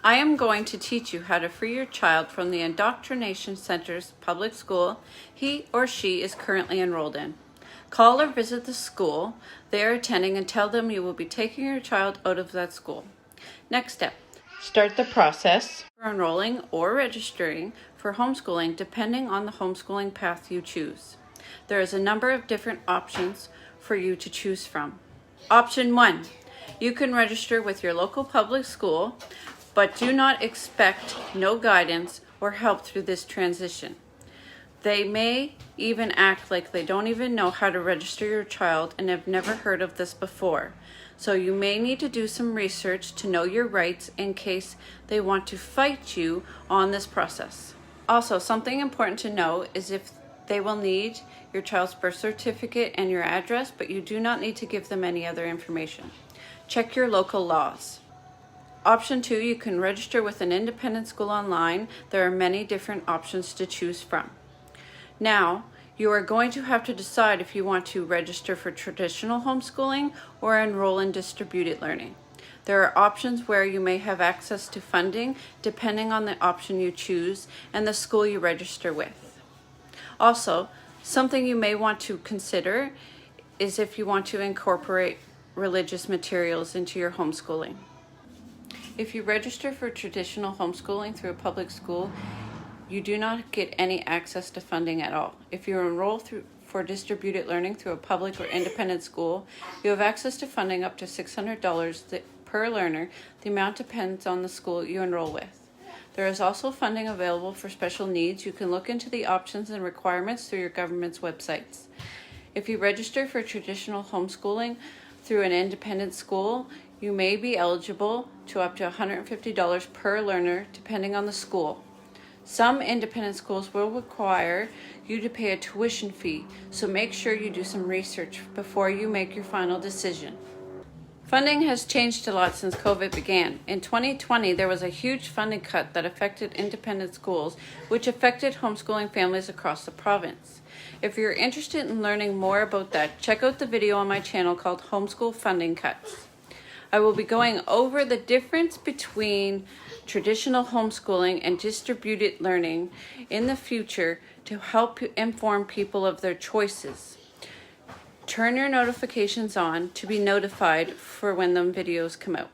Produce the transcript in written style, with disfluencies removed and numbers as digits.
I am going to teach you how to free your child from the indoctrination center's public school he or she is currently enrolled in. Call or visit the school they are attending and tell them you will be taking your child out of that school. Next step, start the process for enrolling or registering for homeschooling depending on the homeschooling path you choose. There is a number of different options for you to choose from. Option 1, you can register with your local public school, but do not expect no guidance or help through this transition. They may even act like they don't even know how to register your child and have never heard of this before. So you may need to do some research to know your rights in case they want to fight you on this process. Also, something important to know is if they will need your child's birth certificate and your address, but you do not need to give them any other information. Check your local laws. Option 2, you can register with an independent school online. There are many different options to choose from. Now, you are going to have to decide if you want to register for traditional homeschooling or enroll in distributed learning. There are options where you may have access to funding depending on the option you choose and the school you register with. Also, something you may want to consider is if you want to incorporate religious materials into your homeschooling. If you register for traditional homeschooling through a public school, you do not get any access to funding at all. If you enroll for distributed learning through a public or independent school, you have access to funding up to $600 per learner. The amount depends on the school you enroll with. There is also funding available for special needs. You can look into the options and requirements through your government's websites. If you register for traditional homeschooling through an independent school, you may be eligible to up to $150 per learner depending on the school. Some independent schools will require you to pay a tuition fee, so make sure you do some research before you make your final decision. Funding has changed a lot since COVID began. In 2020, there was a huge funding cut that affected independent schools, which affected homeschooling families across the province. If you're interested in learning more about that, check out the video on my channel called Homeschool Funding Cuts. I will be going over the difference between traditional homeschooling and distributed learning in the future to help inform people of their choices. Turn your notifications on to be notified for when the videos come out.